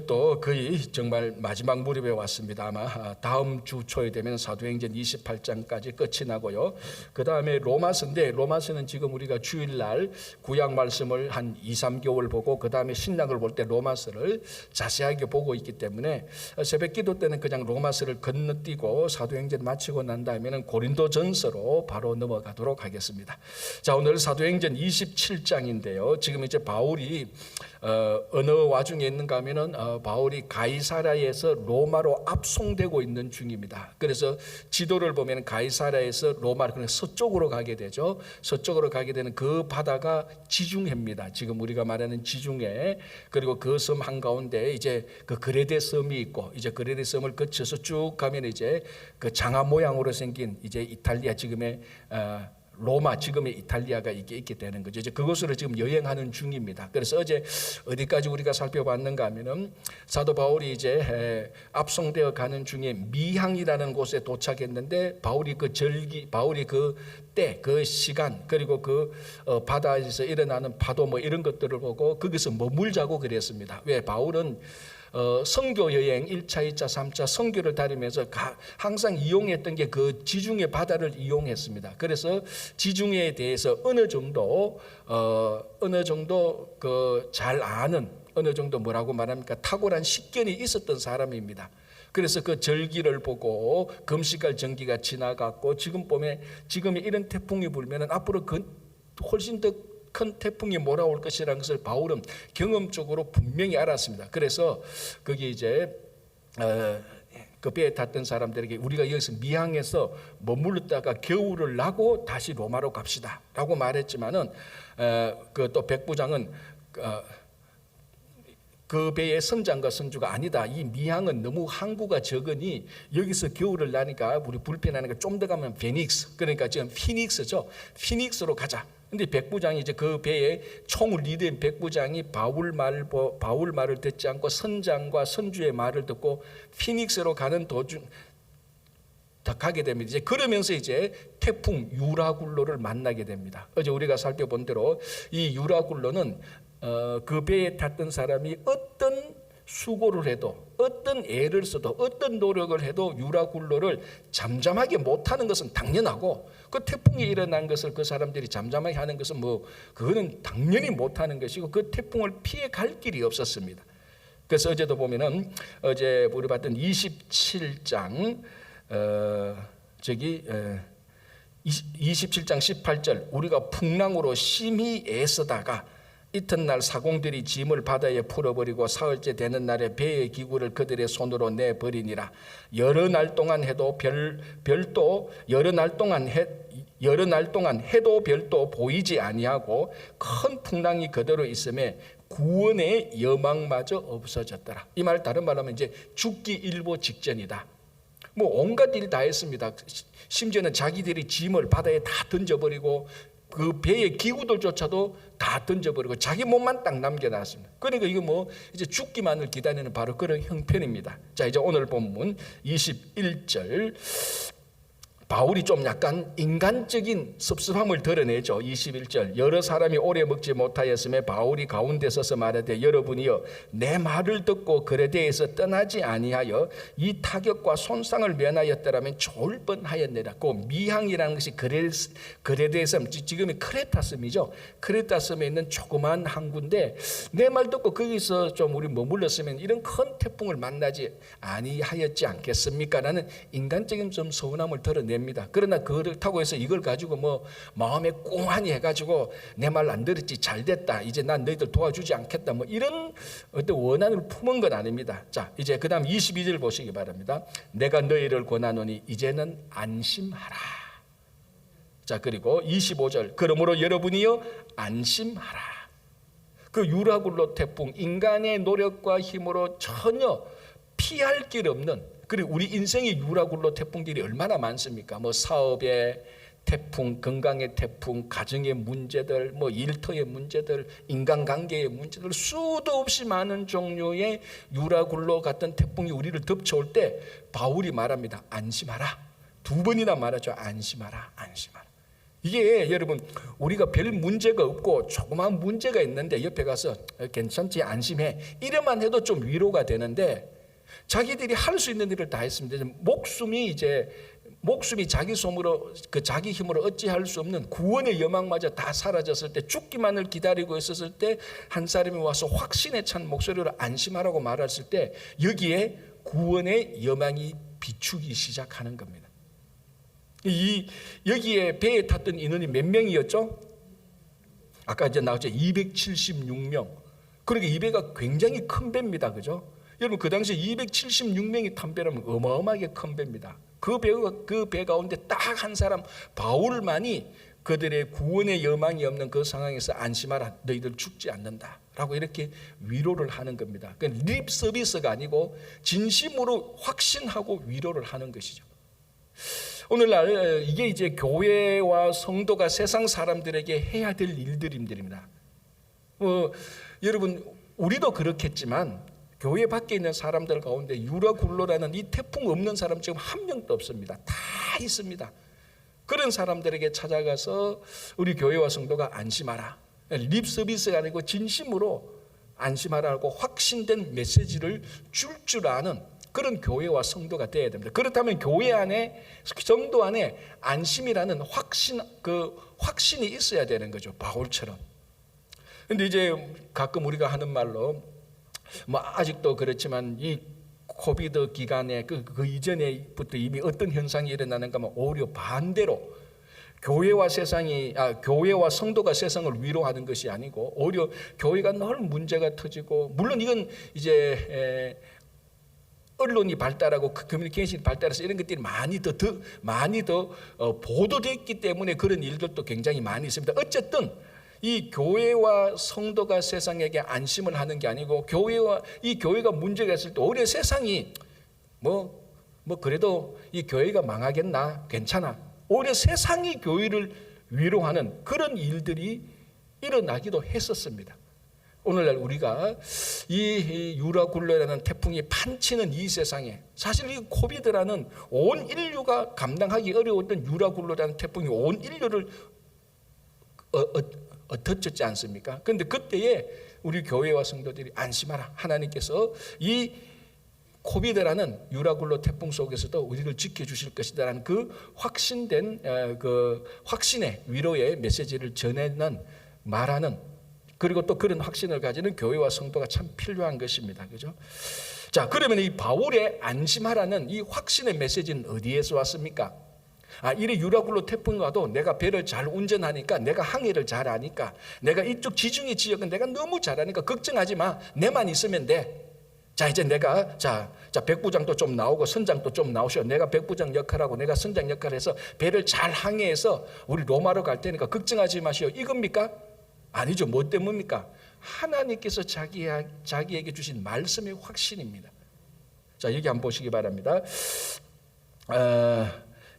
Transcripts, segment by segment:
이것도 거의 정말 마지막 무렵에 왔습니다. 아마 다음 주 초에 되면 사도행전 28장까지 끝이 나고요. 그 다음에 로마서인데, 로마서는 지금 우리가 주일날 구약 말씀을 한 2-3개월 보고 그 다음에 신약을 볼 때 로마서를 자세하게 보고 있기 때문에 새벽 기도 때는 그냥 로마서를 건너뛰고 사도행전 마치고 난 다음에는 고린도전서로 바로 넘어가도록 하겠습니다. 자, 오늘 사도행전 27장인데요. 지금 이제 바울이 어느 와중에 있는가 하면은 바울이 가이사랴에서 로마로 압송되고 있는 중입니다. 그래서 지도를 보면 가이사랴에서 로마, 그러니까 서쪽으로 가게 되죠. 서쪽으로 가게 되는 그 바다가 지중해입니다. 지금 우리가 말하는 지중해. 그리고 그 섬 한가운데 이제 그 그레데 섬이 있고, 이제 그레데 섬을 거쳐서 쭉 가면 이제 그 장화 모양으로 생긴 이제 이탈리아, 지금의 로마, 지금의 이탈리아가 이게 있게 되는 거죠. 이제 그곳으로 지금 여행하는 중입니다. 그래서 어제 어디까지 우리가 살펴봤는가 하면은 사도 바울이 이제 압송되어 가는 중에 미항이라는 곳에 도착했는데, 바울이 그 절기, 바울이 그 때, 그 시간, 그리고 그 바다에서 일어나는 파도 뭐 이런 것들을 보고 거기서 머물자고 그랬습니다. 왜? 바울은 선교 여행 1차, 2차, 3차 선교를 다니면서 항상 이용했던 게 그 지중해 바다를 이용했습니다. 그래서 지중해에 대해서 어느 정도 그 잘 아는, 어느 정도 뭐라고 말합니까? 탁월한 식견이 있었던 사람입니다. 그래서 그 절기를 보고 금식할 정기가 지나갔고, 지금 보면 지금 이런 태풍이 불면은 앞으로 훨씬 더 큰 태풍이 몰아올 것이라는 것을 바울은 경험적으로 분명히 알았습니다. 그래서 거기 이제 그 배에 탔던 사람들에게 우리가 여기서 미항에서 머물렀다가 겨울을 나고 다시 로마로 갑시다라고 말했지만은 그 또 백부장은 그 배의 선장과 선주가 아니다. 이 미항은 너무 항구가 적으니 여기서 겨울을 나니까 우리 불편하니까 좀 더 가면 페닉스, 그러니까 지금 피닉스죠. 피닉스로 가자. 근데 백부장이 이제 그 배에 총을 리드한 백부장이 바울 말을 듣지 않고 선장과 선주의 말을 듣고 피닉스로 가는 도중 가게 됩니다. 이제 그러면서 이제 태풍 유라굴로를 만나게 됩니다. 어제 우리가 살펴본 대로 이 유라굴로는 그 배에 탔던 사람이 어떤 수고를 해도, 어떤 애를 써도, 어떤 노력을 해도 유라굴로를 잠잠하게 못하는 것은 당연하고, 그 태풍이 일어난 것을 그 사람들이 잠잠하게 하는 것은 그거는 당연히 못하는 것이고, 그 태풍을 피해 갈 길이 없었습니다. 그래서 어제도 보면은 어제 우리 봤던 27장 27장 18절, 우리가 풍랑으로 심히 애쓰다가 이튿날 사공들이 짐을 바다에 풀어버리고 사흘째 되는 날에 배의 기구를 그들의 손으로 내버리니라. 여러 날 동안 해도 여러 날 동안 해도 별도 보이지 아니하고 큰 풍랑이 그대로 있음에 구원의 여망마저 없어졌더라. 이 말 다른 말로 하면 이제 죽기 일보 직전이다. 온갖 일 다 했습니다. 심지어는 자기들이 짐을 바다에 다 던져버리고 그 배의 기구들조차도 다 던져버리고 자기 몸만 딱 남겨놨습니다. 그러니까 이거 이제 죽기만을 기다리는 바로 그런 형편입니다. 자, 이제 오늘 본문 21절, 바울이 좀 약간 인간적인 섭섭함을 드러내죠. 21절, 여러 사람이 오래 먹지 못하였음에 바울이 가운데 서서 말하되, 여러분이여 내 말을 듣고 그레데에서 떠나지 아니하여 이 타격과 손상을 면하였더라면 좋을 뻔하였느라. 그 미항이라는 것이 그레데 섬, 지금의 크레타 섬이죠. 크레타 섬에 있는 조그만 항구인데 내 말 듣고 거기서 좀 우리 머물렀으면 이런 큰 태풍을 만나지 아니하였지 않겠습니까? 라는 인간적인 좀 서운함을 드러내. 그러나 그걸 타고 해서 이걸 가지고 마음에 꽁하니 해가지고 내 말 안 들었지, 잘 됐다, 이제 난 너희들 도와주지 않겠다, 이런 어떤 원한을 품은 건 아닙니다. 자, 이제 그 다음 22절 보시기 바랍니다. 내가 너희를 권하노니 이제는 안심하라. 자, 그리고 25절, 그러므로 여러분이여 안심하라. 그 유라굴로 태풍, 인간의 노력과 힘으로 전혀 피할 길 없는, 그리고 우리 인생의 유라굴로 태풍들이 얼마나 많습니까? 사업의 태풍, 건강의 태풍, 가정의 문제들, 일터의 문제들, 인간관계의 문제들, 수도 없이 많은 종류의 유라굴로 같은 태풍이 우리를 덮쳐올 때 바울이 말합니다. 안심하라. 2번이나 말하죠. 안심하라, 안심하라. 이게 여러분 우리가 별 문제가 없고 조그마한 문제가 있는데 옆에 가서 괜찮지 안심해 이래만 해도 좀 위로가 되는데 자기들이 할 수 있는 일을 다 했습니다. 목숨이 자기 손으로 자기 힘으로 어찌할 수 없는 구원의 여망마저 다 사라졌을 때 죽기만을 기다리고 있었을 때 한 사람이 와서 확신에 찬 목소리로 안심하라고 말했을 때 여기에 구원의 여망이 비추기 시작하는 겁니다. 여기에 배에 탔던 인원이 몇 명이었죠? 아까 이제 나왔죠. 276명. 그러니까 이 배가 굉장히 큰 배입니다. 그죠? 여러분 그 당시에 276명이 탄 배라면 어마어마하게 큰 배입니다. 그 배 가운데 딱 한 사람 바울만이 그들의 구원의 여망이 없는 그 상황에서 안심하라 너희들 죽지 않는다 라고 이렇게 위로를 하는 겁니다. 그러니까 립 서비스가 아니고 진심으로 확신하고 위로를 하는 것이죠. 오늘날 이게 이제 교회와 성도가 세상 사람들에게 해야 될 일들입니다. 여러분 우리도 그렇겠지만 교회 밖에 있는 사람들 가운데 유라굴로라는 이 태풍 없는 사람 지금 한 명도 없습니다. 다 있습니다. 그런 사람들에게 찾아가서 우리 교회와 성도가 안심하라. 립 서비스가 아니고 진심으로 안심하라고 확신된 메시지를 줄 아는 그런 교회와 성도가 되어야 됩니다. 그렇다면 교회 안에 성도 안에 안심이라는 확신이 있어야 되는 거죠. 바울처럼. 근데 이제 가끔 우리가 하는 말로 아직도 그렇지만 이 코비드 기간에 그 이전에부터 이미 어떤 현상이 일어나는가 하면 오히려 반대로 교회와 성도가 세상을 위로하는 것이 아니고 오히려 교회가 늘 문제가 터지고 물론 이건 이제 언론이 발달하고 커뮤니케이션이 발달해서 이런 것들이 많이 더 보도됐기 때문에 그런 일들도 굉장히 많이 있습니다. 어쨌든 이 교회와 성도가 세상에게 안심을 하는 게 아니고 교회가 문제가 있을 때 오히려 세상이 그래도 이 교회가 망하겠나 괜찮아 오히려 세상이 교회를 위로하는 그런 일들이 일어나기도 했었습니다. 오늘날 우리가 이 유라굴로라는 태풍이 판치는 이 세상에 사실 이 코비드라는 온 인류가 감당하기 어려웠던 유라굴로라는 태풍이 온 인류를 덮쳤지 않습니까? 그런데 그때에 우리 교회와 성도들이 안심하라. 하나님께서 이 코비드라는 유라굴로 태풍 속에서도 우리를 지켜주실 것이다라는 그 확신된 확신의 위로의 메시지를 전하는 말하는 그리고 또 그런 확신을 가지는 교회와 성도가 참 필요한 것입니다. 그죠? 자, 그러면 이 바울의 안심하라는 이 확신의 메시지는 어디에서 왔습니까? 이래 유라굴로 태풍이 와도 내가 배를 잘 운전하니까 내가 항해를 잘 아니까 내가 이쪽 지중해 지역은 내가 너무 잘하니까 걱정하지 마. 내만 있으면 돼. 자, 이제 내가 백부장도 좀 나오고 선장도 좀 나오셔. 내가 백부장 역할하고 내가 선장 역할해서 배를 잘 항해해서 우리 로마로 갈 테니까 걱정하지 마시오. 이겁니까? 아니죠. 뭐 때문입니까? 하나님께서 자기에게 주신 말씀의 확신입니다. 자, 여기 한번 보시기 바랍니다.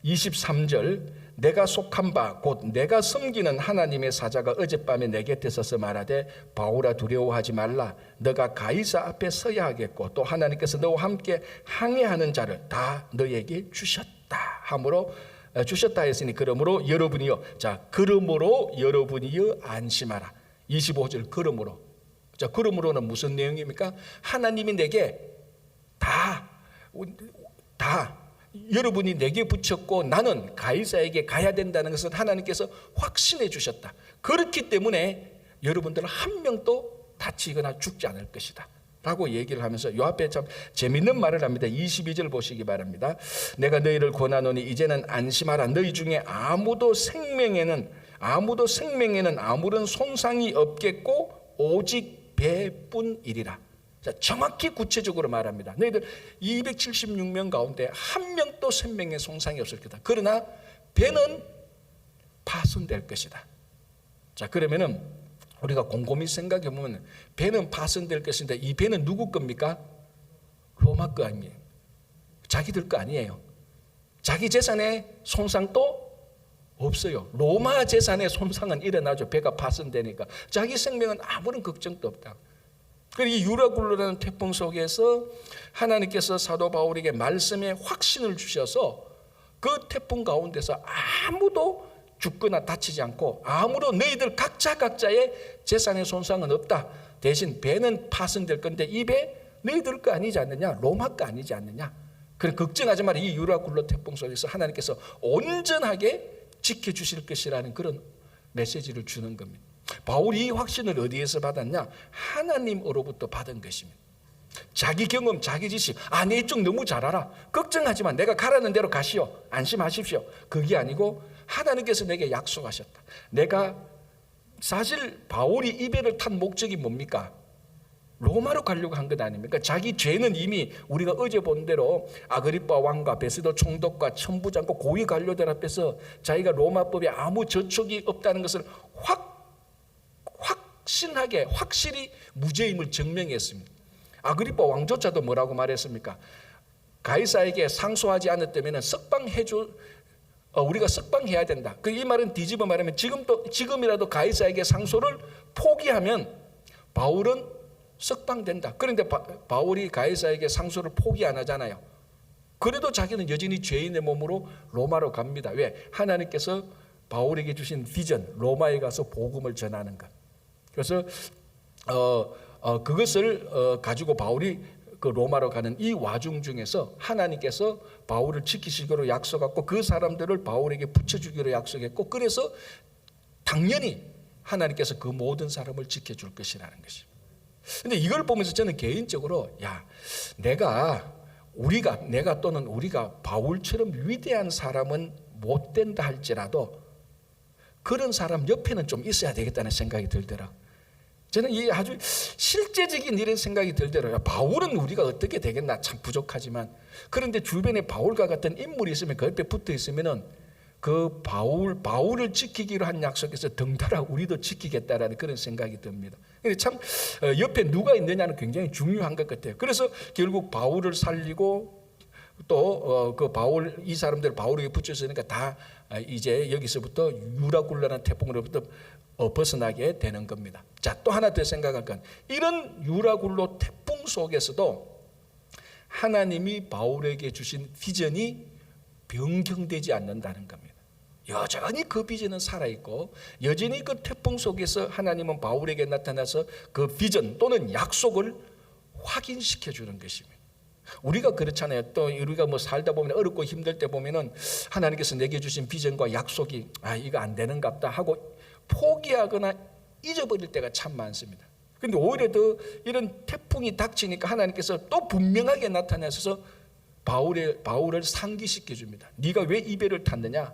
23절 내가 속한 바 곧 내가 섬기는 하나님의 사자가 어젯밤에 내 곁에 서서 말하되 바울아 두려워하지 말라. 너가 가이사 앞에 서야 하겠고 또 하나님께서 너와 함께 항해하는 자를 다 너에게 주셨다 했으니 그러므로 여러분이요 안심하라. 25절 그러므로는 무슨 내용입니까? 하나님이 내게 다 여러분이 내게 붙였고 나는 가이사에게 가야 된다는 것은 하나님께서 확신해 주셨다. 그렇기 때문에 여러분들은 한 명도 다치거나 죽지 않을 것이다 라고 얘기를 하면서 요 앞에 참 재밌는 말을 합니다. 22절 보시기 바랍니다. 내가 너희를 권하노니 이제는 안심하라. 너희 중에 아무도 생명에는 아무런 손상이 없겠고 오직 배뿐이리라. 자, 정확히 구체적으로 말합니다. 너희들 276명 가운데 한 명도 생명의 손상이 없을 거다. 그러나 배는 파손될 것이다. 자, 그러면은 우리가 곰곰이 생각해 보면 배는 파손될 것인데 이 배는 누구 겁니까? 로마 거 아니에요. 자기들 거 아니에요. 자기 재산에 손상도 없어요. 로마 재산에 손상은 일어나죠. 배가 파손되니까. 자기 생명은 아무런 걱정도 없다. 그리고 이 유라굴로라는 태풍 속에서 하나님께서 사도 바울에게 말씀의 확신을 주셔서 그 태풍 가운데서 아무도 죽거나 다치지 않고 아무런 너희들 각자의 재산의 손상은 없다. 대신 배는 파손될 건데 이 배 너희들 거 아니지 않느냐? 로마 거 아니지 않느냐? 그래 걱정하지 마라. 이 유라굴로 태풍 속에서 하나님께서 온전하게 지켜주실 것이라는 그런 메시지를 주는 겁니다. 바울이 이 확신을 어디에서 받았냐? 하나님으로부터 받은 것입니다. 자기 경험, 자기 지식, 내 이쪽 너무 잘 알아. 걱정하지 마. 내가 가라는 대로 가시오. 안심하십시오. 그게 아니고 하나님께서 내게 약속하셨다. 내가 사실 바울이 이 배를 탄 목적이 뭡니까? 로마로 가려고 한 것 아닙니까? 자기 죄는 이미 우리가 어제 본 대로 아그리빠 왕과 베스도 총독과 천부장과 고위 관료들 앞에서 자기가 로마법에 아무 저촉이 없다는 것을 확실히 무죄임을 증명했습니다. 아그리빠 왕조차도 뭐라고 말했습니까? 가이사에게 상소하지 않았다면 우리가 석방해야 된다. 이 말은 뒤집어 말하면 지금이라도 가이사에게 상소를 포기하면 바울은 석방된다. 그런데 바울이 가이사에게 상소를 포기 안 하잖아요. 그래도 자기는 여전히 죄인의 몸으로 로마로 갑니다. 왜? 하나님께서 바울에게 주신 비전, 로마에 가서 복음을 전하는 것. 그래서 그것을 가지고 바울이 그 로마로 가는 이 와중 중에서 하나님께서 바울을 지키시기로 약속했고 그 사람들을 바울에게 붙여주기로 약속했고 그래서 당연히 하나님께서 그 모든 사람을 지켜줄 것이라는 것입니다. 근데 이걸 보면서 저는 개인적으로 내가 또는 우리가 바울처럼 위대한 사람은 못 된다 할지라도 그런 사람 옆에는 좀 있어야 되겠다는 생각이 들더라고요. 저는 이 아주 실제적인 이런 생각이 들더라고요. 바울은 우리가 어떻게 되겠나 참 부족하지만 그런데 주변에 바울과 같은 인물이 있으면 그 옆에 붙어 있으면은 그 바울을 지키기로 한 약속에서 덩달아 우리도 지키겠다라는 그런 생각이 듭니다. 근데 참 옆에 누가 있느냐는 굉장히 중요한 것 같아요. 그래서 결국 바울을 살리고 또 이 사람들 바울에게 붙였으니까 다 이제 여기서부터 유라굴라는 태풍으로부터 벗어나게 되는 겁니다. 자, 또 하나 더 생각할 건 이런 유라굴로 태풍 속에서도 하나님이 바울에게 주신 비전이 변경되지 않는다는 겁니다. 여전히 그 비전은 살아있고 여전히 그 태풍 속에서 하나님은 바울에게 나타나서 그 비전 또는 약속을 확인시켜 주는 것입니다. 우리가 그렇잖아요. 또 우리가 살다 보면 어렵고 힘들 때 보면은 하나님께서 내게 주신 비전과 약속이 이거 안 되는갑다 하고 포기하거나 잊어버릴 때가 참 많습니다. 그런데 오히려 더 이런 태풍이 닥치니까 하나님께서 또 분명하게 나타나셔서 바울을 상기시켜 줍니다. 네가 왜 이 배를 탔느냐?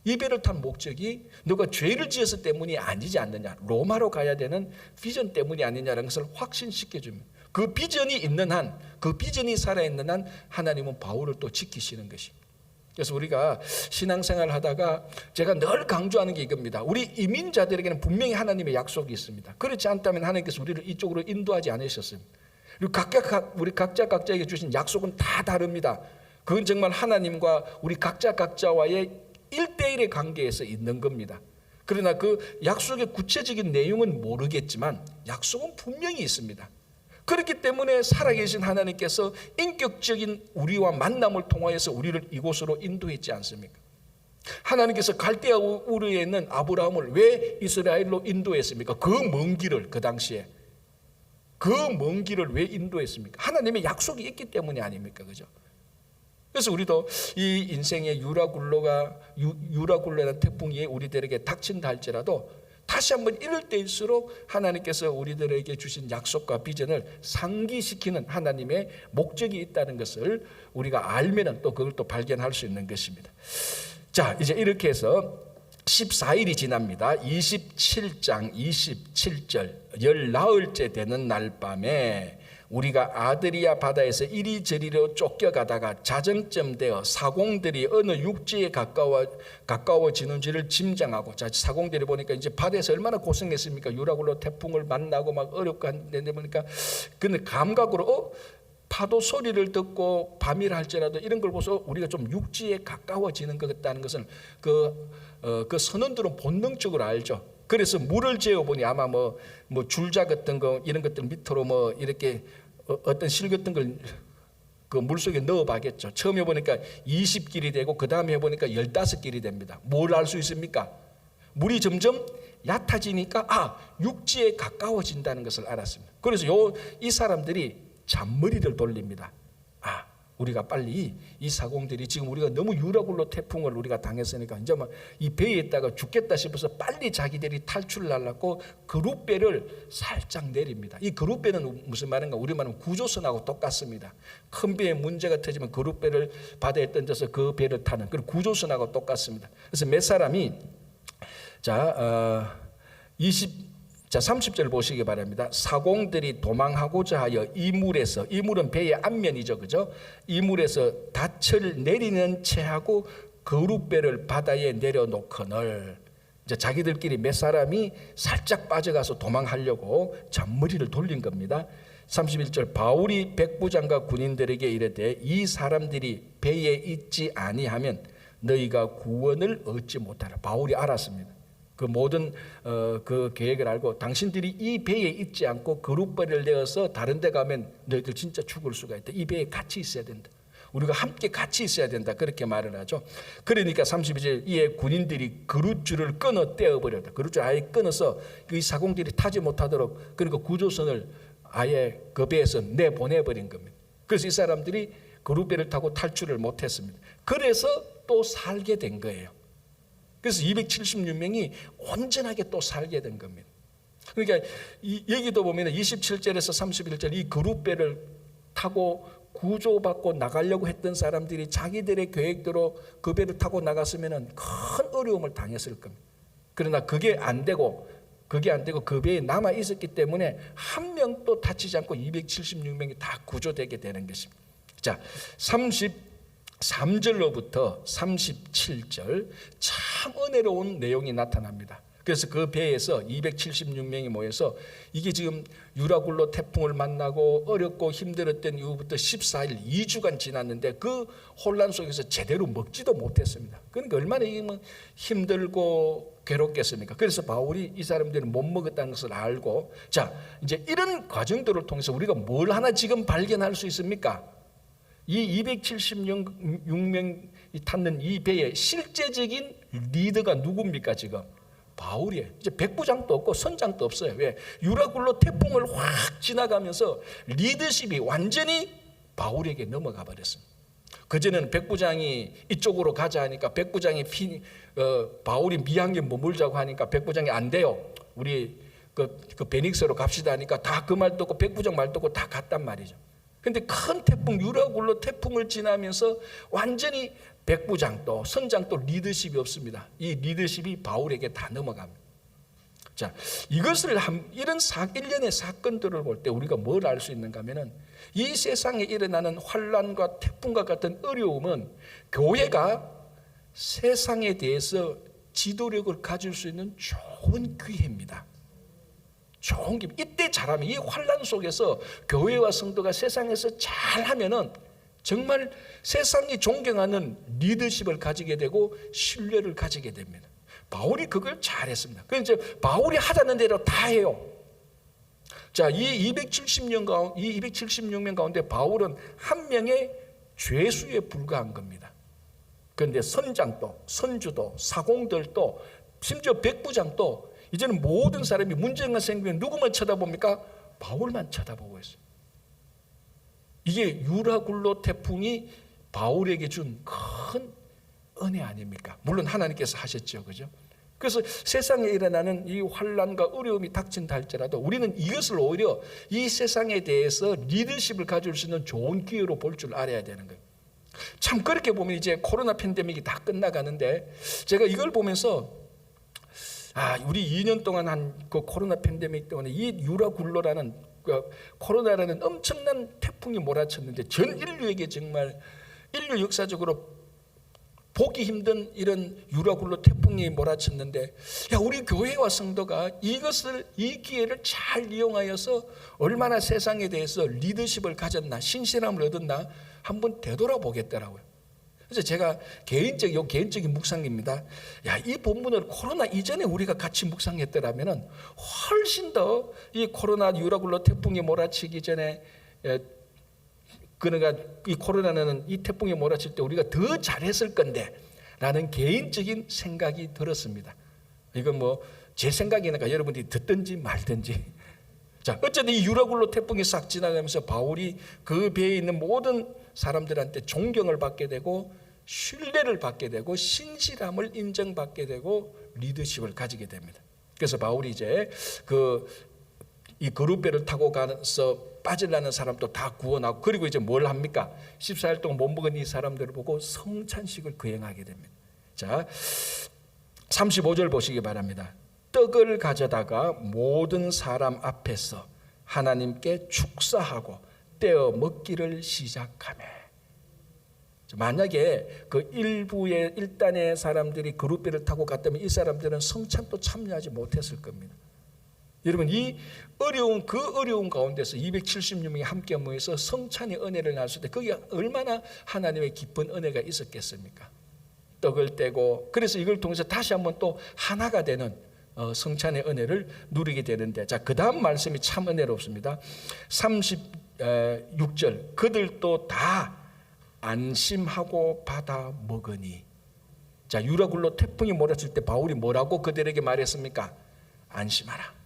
이 배를 탄 목적이 너가 죄를 지었을 때문이 아니지 않느냐? 로마로 가야 되는 비전 때문이 아니냐라는 것을 확신시켜 줍니다. 그 비전이 있는 한, 그 비전이 살아있는 한 하나님은 바울을 또 지키시는 것입니다. 그래서 우리가 신앙생활을 하다가 제가 늘 강조하는 게 이겁니다. 우리 이민자들에게는 분명히 하나님의 약속이 있습니다. 그렇지 않다면 하나님께서 우리를 이쪽으로 인도하지 않으셨습니다. 그리고 우리 각자에게 주신 약속은 다 다릅니다. 그건 정말 하나님과 우리 각자와의 1대1의 관계에서 있는 겁니다. 그러나 그 약속의 구체적인 내용은 모르겠지만 약속은 분명히 있습니다. 그렇기 때문에 살아계신 하나님께서 인격적인 우리와 만남을 통하여서 우리를 이곳으로 인도했지 않습니까? 하나님께서 갈대아 우르에 있는 아브라함을 왜 이스라엘로 인도했습니까? 그 먼 길을 그 당시에 그 먼 길을 왜 인도했습니까? 하나님의 약속이 있기 때문이 아닙니까? 그죠? 그래서 우리도 이 인생의 유라굴로라는 태풍이 우리들에게 닥친다 할지라도 다시 한번 이럴 때일수록 하나님께서 우리들에게 주신 약속과 비전을 상기시키는 하나님의 목적이 있다는 것을 우리가 알면 또 그걸 또 발견할 수 있는 것입니다. 자, 이제 이렇게 해서 14일이 지납니다. 27장 27절 열나흘째 되는 날 밤에 우리가 아드리아 바다에서 이리저리로 쫓겨가다가 자정쯤 되어 사공들이 어느 육지에 가까워지는지를 짐작하고, 자, 사공들이 보니까 이제 바다에서 얼마나 고생했습니까? 유라굴로 태풍을 만나고 막 어렵고 한데 보니까 근데 감각으로 파도 소리를 듣고 밤이라 할지라도 이런 걸 보서 우리가 좀 육지에 가까워지는 것 같다는 것을 그 선원들은 본능적으로 알죠. 그래서 물을 재어 보니 아마 뭐 줄자 같은 거 이런 것들 밑으로 뭐 이렇게 어떤 실 같은 걸 그 물속에 넣어봐겠죠. 처음 해보니까 20길이 되고 그 다음에 해보니까 15길이 됩니다. 뭘 알 수 있습니까? 물이 점점 얕아지니까 육지에 가까워진다는 것을 알았습니다. 그래서 이 사람들이 잔머리를 돌립니다. 우리가 빨리 이 사공들이 지금 우리가 너무 유라굴로 태풍을 우리가 당했으니까 이제 막 이 배에 있다가 죽겠다 싶어서 빨리 자기들이 탈출을 하려고 그룻배를 살짝 내립니다. 이 그룻배는 무슨 말인가? 우리말은 구조선하고 똑같습니다. 큰 배에 문제가 터지면 그룻배를 바다에 던져서 그 배를 타는 그런 구조선하고 똑같습니다. 그래서 몇 사람이 30절 보시기 바랍니다. 사공들이 도망하고자 하여 이 물에서, 이 물은 배의 앞면이죠, 그죠? 이 물에서 닻을 내리는 채하고 그룻배를 바다에 내려놓거늘, 이제 자기들끼리 몇 사람이 살짝 빠져가서 도망하려고 잔머리를 돌린 겁니다. 31절 바울이 백부장과 군인들에게 이르되 이 사람들이 배에 있지 아니하면 너희가 구원을 얻지 못하라. 바울이 알았습니다. 그 모든 그 계획을 알고 당신들이 이 배에 있지 않고 그룻배를 내어서 다른 데 가면 너희들 진짜 죽을 수가 있다. 이 배에 같이 있어야 된다. 우리가 함께 같이 있어야 된다. 그렇게 말을 하죠. 그러니까 32절 이에 군인들이 그룻줄을 끊어 떼어버렸다. 그룻줄 아예 끊어서 이 사공들이 타지 못하도록 그러니까 구조선을 아예 그 배에서 내보내버린 겁니다. 그래서 이 사람들이 그룻배를 타고 탈출을 못했습니다. 그래서 또 살게 된 거예요. 그래서 276명이 온전하게 또 살게 된 겁니다. 그러니까 이 얘기도 보면 27절에서 31절 이 그룻배를 타고 구조받고 나가려고 했던 사람들이 자기들의 계획대로 그 배를 타고 나갔으면 큰 어려움을 당했을 겁니다. 그러나 그게 안 되고 그 배에 남아 있었기 때문에 한 명도 다치지 않고 276명이 다 구조되게 되는 것입니다. 자, 33절로부터 37절 참 은혜로운 내용이 나타납니다. 그래서 그 배에서 276명이 모여서 이게 지금 유라굴로 태풍을 만나고 어렵고 힘들었던 이후부터 14일 2주간 지났는데 그 혼란 속에서 제대로 먹지도 못했습니다. 그러니까 얼마나 이게 힘들고 괴롭겠습니까? 그래서 바울이 이 사람들은 못 먹었다는 것을 알고 자 이제 이런 과정들을 통해서 우리가 뭘 하나 지금 발견할 수 있습니까? 이 276명이 탔는 이 배의 실제적인 리더가 누굽니까 지금? 바울이에요. 이제 백부장도 없고 선장도 없어요. 왜? 유라굴로 태풍을 확 지나가면서 리더십이 완전히 바울에게 넘어가 버렸습니다. 그전에는 백부장이 이쪽으로 가자 하니까 백부장이 바울이 미항에 머물자고 하니까 백부장이 안 돼요. 우리 그 베닉스로 갑시다 하니까 다 그 말 듣고 백부장 말 듣고 다 갔단 말이죠. 근데 큰 태풍 유라굴로 태풍을 지나면서 완전히 백부장도 선장도 리더십이 없습니다. 이 리더십이 바울에게 다 넘어갑니다. 자, 이것을 이런 일련의 사건들을 볼 때 우리가 뭘 알 수 있는가 하면은 이 세상에 일어나는 환난과 태풍과 같은 어려움은 교회가 세상에 대해서 지도력을 가질 수 있는 좋은 기회입니다. 좋은 기회. 이때 잘하면 이 환난 속에서 교회와 성도가 세상에서 잘하면은 정말 세상이 존경하는 리더십을 가지게 되고 신뢰를 가지게 됩니다. 바울이 그걸 잘했습니다. 그래서 이제 바울이 하자는 대로 다 해요. 자, 이 276명 가운데 바울은 한 명의 죄수에 불과한 겁니다. 그런데 선장도, 선주도, 사공들도, 심지어 백부장도 이제는 모든 사람이 문제가 생기면 누구만 쳐다봅니까? 바울만 쳐다보고 있어요. 이게 유라굴로 태풍이 바울에게 준 큰 은혜 아닙니까? 물론 하나님께서 하셨죠, 그죠? 그래서 세상에 일어나는 이 환난과 어려움이 닥친다 할지라도 우리는 이것을 오히려 이 세상에 대해서 리더십을 가질 수 있는 좋은 기회로 볼 줄 알아야 되는 거예요. 참 그렇게 보면 이제 코로나 팬데믹이 다 끝나가는데 제가 이걸 보면서 우리 2년 동안 한 그 코로나 팬데믹 때문에 이 유라굴로라는 코로나라는 엄청난 태풍이 몰아쳤는데 전 인류에게 정말 인류 역사적으로 보기 힘든 이런 유라굴로 태풍이 몰아쳤는데 우리 교회와 성도가 이 기회를 잘 이용하여서 얼마나 세상에 대해서 리더십을 가졌나 신실함을 얻었나 한번 되돌아보겠더라고요. 그래서 제가 개인적인 묵상입니다. 이 본문을 코로나 이전에 우리가 같이 묵상했더라면 훨씬 더 이 코로나 유라굴로 태풍이 몰아치기 전에 그러니까 이 코로나는 이 태풍이 몰아칠 때 우리가 더 잘했을 건데 라는 개인적인 생각이 들었습니다. 이건 뭐 제 생각이니까 여러분들이 듣든지 말든지. 자, 어쨌든 이 유라굴로 태풍이 싹 지나가면서 바울이 그 배에 있는 모든 사람들한테 존경을 받게 되고 신뢰를 받게 되고 신실함을 인정받게 되고 리더십을 가지게 됩니다. 그래서 바울이 이제 이 거룻배를 타고 가서 빠지려는 사람도 다 구원하고, 그리고 이제 뭘 합니까? 14일 동안 못 먹은 이 사람들을 보고 성찬식을 거행하게 됩니다. 자, 35절 보시기 바랍니다. 떡을 가져다가 모든 사람 앞에서 하나님께 축사하고 떼어 먹기를 시작하며. 만약에 그 일단의 사람들이 그룹배를 타고 갔다면 이 사람들은 성찬도 참여하지 못했을 겁니다. 여러분, 이 어려운 가운데서 276명이 함께 모여서 성찬의 은혜를 나눴을 때 그게 얼마나 하나님의 깊은 은혜가 있었겠습니까? 떡을 떼고, 그래서 이걸 통해서 다시 한번 또 하나가 되는 성찬의 은혜를 누리게 되는데, 자, 그 다음 말씀이 참 은혜롭습니다. 36절, 그들도 다 안심하고 받아 먹으니. 자, 유라굴로 태풍이 몰아칠 때 바울이 뭐라고 그들에게 말했습니까? 안심하라.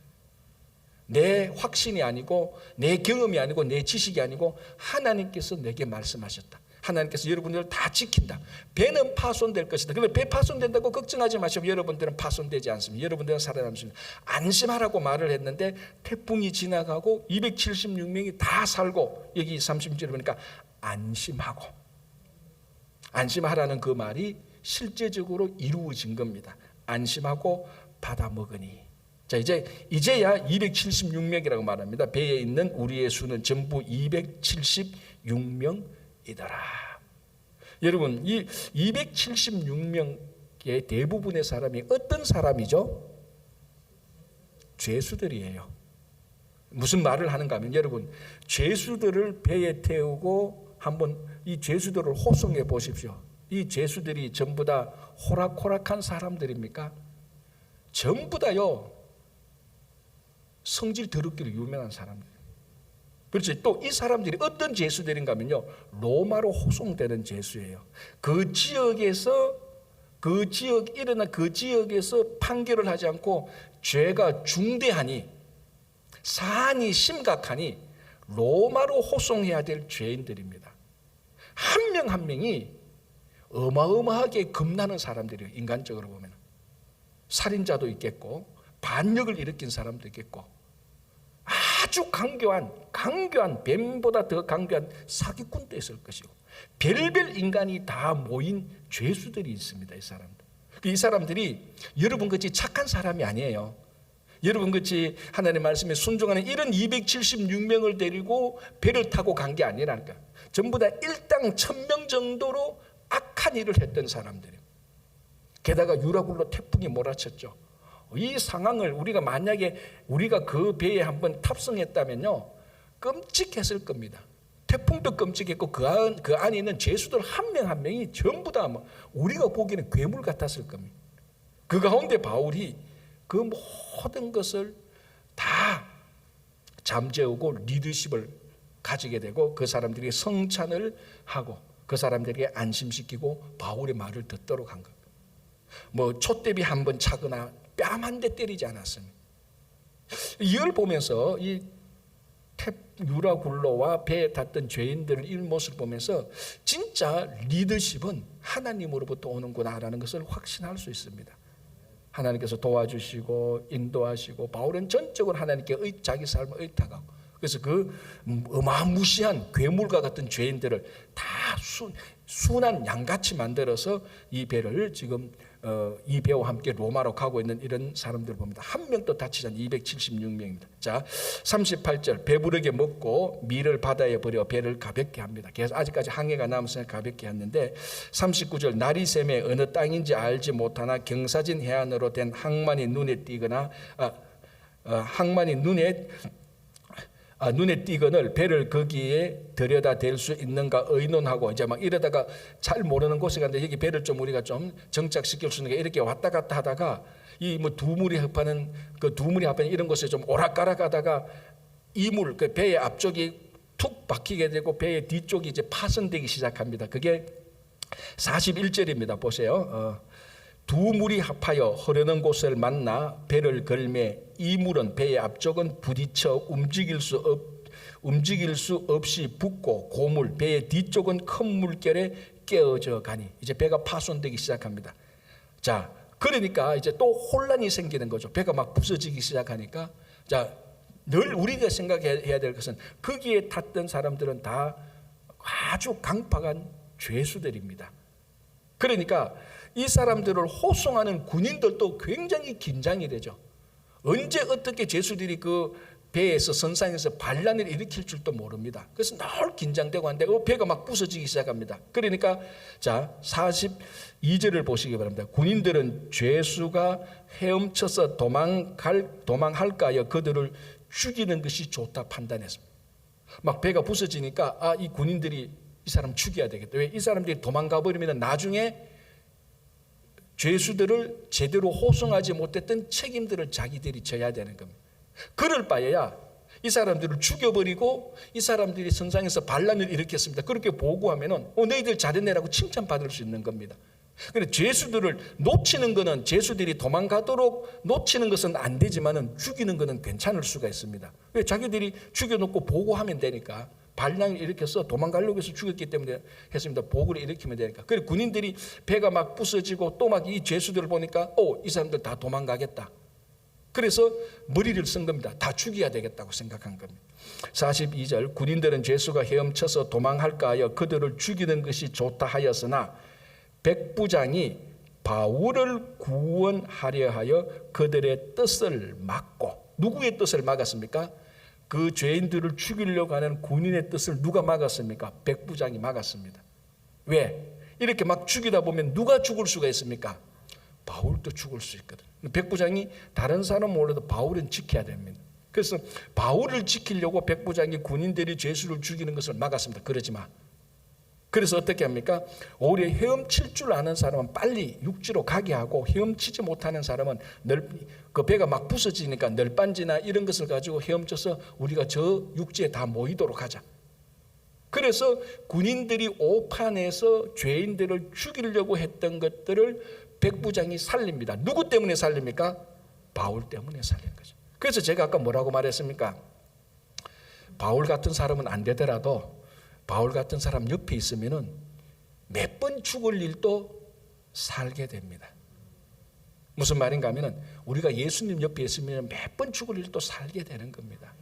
내 확신이 아니고 내 경험이 아니고 내 지식이 아니고 하나님께서 내게 말씀하셨다. 하나님께서 여러분들을 다 지킨다. 배는 파손될 것이다. 그런데 배 파손된다고 걱정하지 마시고 여러분들은 파손되지 않습니다. 여러분들은 살아남습니다. 안심하라고 말을 했는데 태풍이 지나가고 276명이 다 살고, 여기 30절 보니까 안심하라는 그 말이 실제적으로 이루어진 겁니다. 안심하고 받아 먹으니. 자, 이제야 276명이라고 말합니다. 배에 있는 우리의 수는 전부 276명이더라. 여러분, 이 276명의 대부분의 사람이 어떤 사람이죠? 죄수들이에요. 무슨 말을 하는가 하면, 여러분, 죄수들을 배에 태우고 한번 이 죄수들을 호송해 보십시오. 이 죄수들이 전부 다 호락호락한 사람들입니까? 전부 다요, 성질 더럽기로 유명한 사람들. 그렇지. 또 이 사람들이 어떤 죄수들인가 하면요, 로마로 호송되는 죄수예요. 그 지역에서 일어난 그 지역에서 판결을 하지 않고 죄가 중대하니, 사안이 심각하니 로마로 호송해야 될 죄인들입니다. 한 명 한 명이 어마어마하게 겁나는 사람들이에요. 인간적으로 보면 살인자도 있겠고 반역을 일으킨 사람도 있겠고 아주 강교한 뱀보다 더 강교한 사기꾼도 있을 것이고 별별 인간이 다 모인 죄수들이 있습니다. 이 사람들이 여러분 같이 착한 사람이 아니에요. 여러분 같이 하나님의 말씀에 순종하는 이런 276명을 데리고 배를 타고 간 게 아니라니까. 전부 다 일당 1000명 정도로 악한 일을 했던 사람들이에요. 게다가 유라굴로 태풍이 몰아쳤죠. 이 상황을 만약에 우리가 그 배에 한번 탑승했다면요, 끔찍했을 겁니다. 태풍도 끔찍했고 그 안에 있는 죄수들 한 명 한 명이 전부 다 우리가 보기에는 괴물 같았을 겁니다. 그 가운데 바울이 그 모든 것을 다 잠재우고 리더십을 가지게 되고 그 사람들이 성찬을 하고 그 사람들에게 안심시키고 바울의 말을 듣도록 한 겁니다. 촛대비 한 번 차거나 뺨 한 대 때리지 않았습니다. 이걸 보면서 이 유라굴로와 배에 탔던 죄인들을 이 모습을 보면서 진짜 리더십은 하나님으로부터 오는구나라는 것을 확신할 수 있습니다. 하나님께서 도와주시고 인도하시고 바울은 전적으로 하나님께 자기 삶을 의탁하고, 그래서 그 어마무시한 괴물과 같은 죄인들을 다 순한 양같이 만들어서 이 배를 지금 이 배와 함께 로마로 가고 있는 이런 사람들을 봅니다. 한 명도 다치지 않은 276명입니다. 자, 38절, 배부르게 먹고 밀을 바다에 버려 배를 가볍게 합니다. 그래서 아직까지 항해가 남았으니 가볍게 했는데 39절, 날이 새매 어느 땅인지 알지 못하나 경사진 해안으로 된 항만이 눈에 띄거나 눈에 띄거늘 배를 거기에 들여다 댈 수 있는가 의논하고, 이제 이러다가 잘 모르는 곳에 갔는데 여기 배를 좀 우리가 좀 정착시킬 수 있는가 이렇게 왔다 갔다 하다가 이 두물이 합하는 이런 곳에 좀 오락가락 하다가 이물, 그 배의 앞쪽이 툭 박히게 되고 배의 뒤쪽이 이제 파손되기 시작합니다. 그게 41절입니다. 보세요. 두 물이 합하여 흐르는 곳을 만나 배를 걸매 이 물은 배의 앞쪽은 부딪혀 움직일 수 없이 붓고 고물 배의 뒤쪽은 큰 물결에 깨어져 가니 이제 배가 파손되기 시작합니다. 자, 그러니까 이제 또 혼란이 생기는 거죠. 배가 막 부서지기 시작하니까 자, 늘 우리가 생각해야 될 것은 거기에 탔던 사람들은 다 아주 강팍한 죄수들입니다. 그러니까 이 사람들을 호송하는 군인들도 굉장히 긴장이 되죠. 언제 어떻게 죄수들이 그 배에서 선상에서 반란을 일으킬 줄도 모릅니다. 그래서 늘 긴장되고 하는데 배가 막 부서지기 시작합니다. 그러니까 자 42절을 보시기 바랍니다. 군인들은 죄수가 헤엄쳐서 도망할까 하여 그들을 죽이는 것이 좋다 판단했습니다. 막 배가 부서지니까 이 군인들이 이 사람 죽여야 되겠다. 왜? 이 사람들이 도망가 버리면 나중에 죄수들을 제대로 호송하지 못했던 책임들을 자기들이 져야 되는 겁니다. 그럴 바에야 이 사람들을 죽여버리고 이 사람들이 선상에서 반란을 일으켰습니다. 그렇게 보고하면은 너희들 잘해내라고 칭찬받을 수 있는 겁니다. 그런데 죄수들을 놓치는 것은 죄수들이 도망가도록 놓치는 것은 안 되지만은 죽이는 것은 괜찮을 수가 있습니다. 왜? 자기들이 죽여놓고 보고하면 되니까. 반란을 일으켜서 도망가려고 해서 죽였기 때문에 했습니다. 보고를 일으키면 되니까. 그래서 군인들이 배가 막 부서지고 또 막 이 죄수들을 보니까 이 사람들 다 도망가겠다. 그래서 머리를 쓴 겁니다. 다 죽여야 되겠다고 생각한 겁니다. 42절 군인들은 죄수가 헤엄쳐서 도망할까 하여 그들을 죽이는 것이 좋다 하였으나 백부장이 바울을 구원하려 하여 그들의 뜻을 막고 누구의 뜻을 막았습니까? 그 죄인들을 죽이려고 하는 군인의 뜻을 누가 막았습니까? 백부장이 막았습니다. 왜? 이렇게 막 죽이다 보면 누가 죽을 수가 있습니까? 바울도 죽을 수 있거든. 백부장이 다른 사람 몰라도 바울은 지켜야 됩니다. 그래서 바울을 지키려고 백부장이 군인들이 죄수를 죽이는 것을 막았습니다. 그러지 마. 그래서 어떻게 합니까? 오히려 헤엄칠 줄 아는 사람은 빨리 육지로 가게 하고 헤엄치지 못하는 사람은 그 배가 막 부서지니까 널빤지나 이런 것을 가지고 헤엄쳐서 우리가 저 육지에 다 모이도록 하자. 그래서 군인들이 오판에서 죄인들을 죽이려고 했던 것들을 백부장이 살립니다. 누구 때문에 살립니까? 바울 때문에 살린 거죠. 그래서 제가 아까 뭐라고 말했습니까? 바울 같은 사람은 안 되더라도 바울 같은 사람 옆에 있으면은 몇 번 죽을 일도 살게 됩니다. 무슨 말인가 하면은 우리가 예수님 옆에 있으면 몇 번 죽을 일도 살게 되는 겁니다.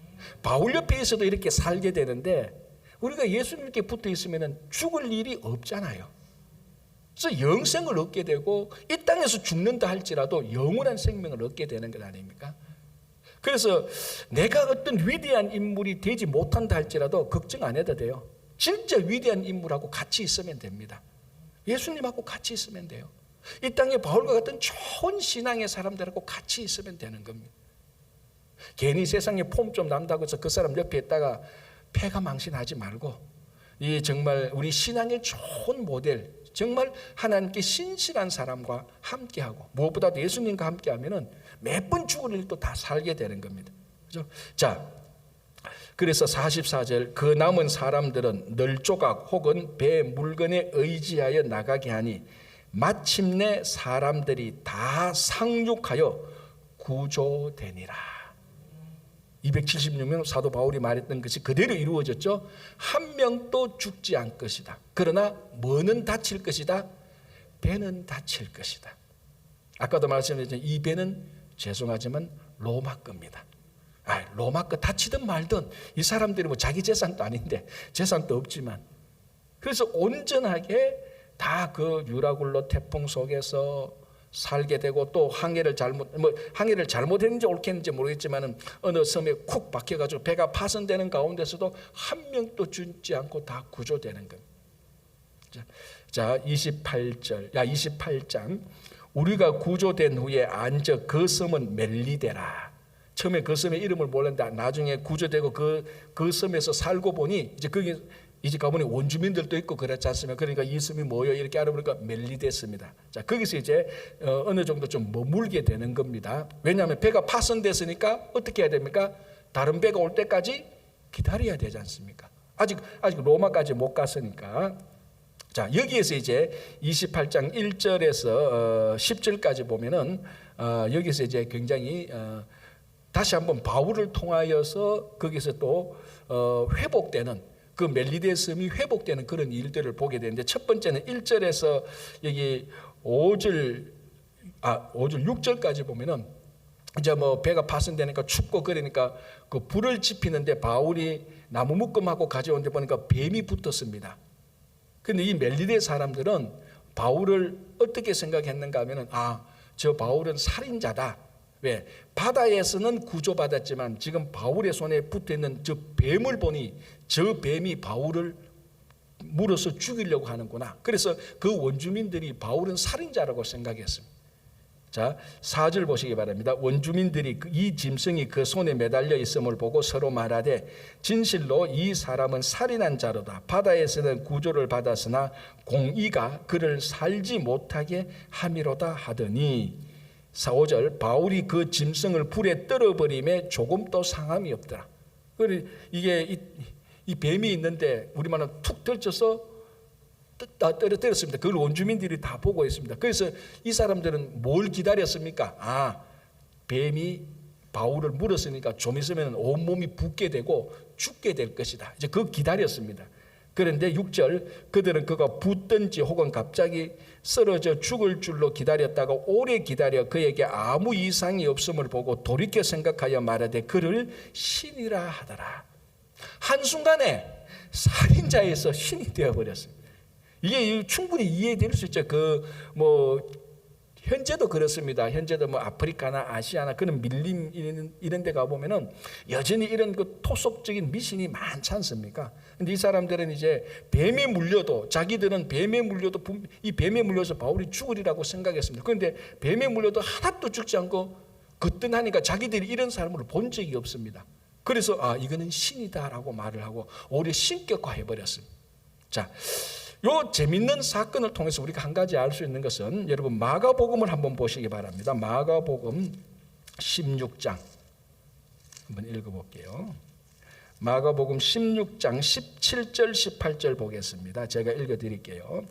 바울 옆에 있어도 이렇게 살게 되는데 우리가 예수님께 붙어 있으면은 죽을 일이 없잖아요. 그래서 영생을 얻게 되고 이 땅에서 죽는다 할지라도 영원한 생명을 얻게 되는 것 아닙니까? 그래서 내가 어떤 위대한 인물이 되지 못한다 할지라도 걱정 안 해도 돼요. 진짜 위대한 인물하고 같이 있으면 됩니다. 예수님하고 같이 있으면 돼요. 이 땅에 바울과 같은 좋은 신앙의 사람들하고 같이 있으면 되는 겁니다. 괜히 세상에 폼 좀 난다고 해서 그 사람 옆에 있다가 패가 망신하지 말고 이 정말 우리 신앙의 좋은 모델 정말 하나님께 신실한 사람과 함께하고 무엇보다도 예수님과 함께하면은 몇 번 죽을 일도 다 살게 되는 겁니다. 그렇죠? 자, 그래서 44절 그 남은 사람들은 널조각 혹은 배 물건에 의지하여 나가게 하니 마침내 사람들이 다 상륙하여 구조되니라. 276명 사도 바울이 말했던 것이 그대로 이루어졌죠. 한 명도 죽지 않을 것이다. 그러나 뭐는 다칠 것이다? 배는 다칠 것이다. 아까도 말씀드렸지만 이 배는 죄송하지만 로마 겁니다. 로마 거 다치든 말든 이 사람들이 뭐 자기 재산도 아닌데 재산도 없지만 그래서 온전하게 다 그 유라굴로 태풍 속에서 살게 되고 또 항해를 잘못했는지 옳겠는지 모르겠지만은 어느 섬에 쿡 박혀가지고 배가 파손되는 가운데서도 한 명도 죽지 않고 다 구조되는 겁니다. 자 28장 우리가 구조된 후에 앉아 그 섬은 멜리데라. 처음에 그 섬의 이름을 몰랐는데 나중에 구조되고 그 섬에서 살고 보니 이제 거기 이제 가보니 원주민들도 있고 그렇지 않습니까? 그러니까 이 섬이 뭐예요? 이렇게 알아보니까 멜리데스입니다. 자, 거기서 이제 어느 정도 좀 머물게 되는 겁니다. 왜냐하면 배가 파손됐으니까 어떻게 해야 됩니까? 다른 배가 올 때까지 기다려야 되지 않습니까? 아직 로마까지 못 갔으니까. 자, 여기에서 이제 28장 1절에서 10절까지 보면은 여기서 이제 굉장히 다시 한번 바울을 통하여서 거기서 또 회복되는, 그 멜리데 섬이 회복되는 그런 일들을 보게 되는데, 첫 번째는 1절에서 여기 5절 6절까지 보면은 이제 뭐 배가 파손되니까 춥고 그러니까 그 불을 지피는데 바울이 나무 묶음하고 가져온 데 보니까 뱀이 붙었습니다. 근데 이 멜리데 사람들은 바울을 어떻게 생각했는가 하면은, 저 바울은 살인자다. 왜? 바다에서는 구조받았지만 지금 바울의 손에 붙어있는 저 뱀을 보니 저 뱀이 바울을 물어서 죽이려고 하는구나. 그래서 그 원주민들이 바울은 살인자라고 생각했습니다. 자, 4절 보시기 바랍니다. 원주민들이 이 짐승이 그 손에 매달려 있음을 보고 서로 말하되 진실로 이 사람은 살인한 자로다. 바다에서는 구조를 받았으나 공의가 그를 살지 못하게 함이로다 하더니, 5절 바울이 그 짐승을 불에 떨어버림에 조금도 상함이 없더라. 이게 이 뱀이 있는데 우리 말은 툭 떨쳐서 떨어뜨렸습니다. 그걸 원주민들이 다 보고 있습니다. 그래서 이 사람들은 뭘 기다렸습니까? 뱀이 바울을 물었으니까 좀 있으면 온몸이 붓게 되고 죽게 될 것이다. 이제 그거 기다렸습니다. 그런데 6절 그들은 그가 붙든지 혹은 갑자기 쓰러져 죽을 줄로 기다렸다가 오래 기다려 그에게 아무 이상이 없음을 보고 돌이켜 생각하여 말하되 그를 신이라 하더라. 한순간에 살인자에서 신이 되어버렸습니다. 이게 충분히 이해될 수 있죠. 현재도 그렇습니다. 현재도 아프리카나 아시아나 그런 밀림 이런 데 가보면은 여전히 이런 그 토속적인 미신이 많지 않습니까? 근데 이 사람들은 이제 뱀에 물려도, 자기들은 뱀에 물려도 이 뱀에 물려서 바울이 죽으리라고 생각했습니다. 그런데 뱀에 물려도 하나도 죽지 않고 거뜬하니까 자기들이 이런 사람을 본 적이 없습니다. 그래서 이거는 신이다라고 말을 하고 오히려 신격화해버렸습니다. 자, 요 재밌는 사건을 통해서 우리가 한 가지 알 수 있는 것은, 여러분 마가복음을 한번 보시기 바랍니다. 마가복음 16장 한번 읽어볼게요. 마가복음 16장 17절 18절 보겠습니다. 제가 읽어드릴게요.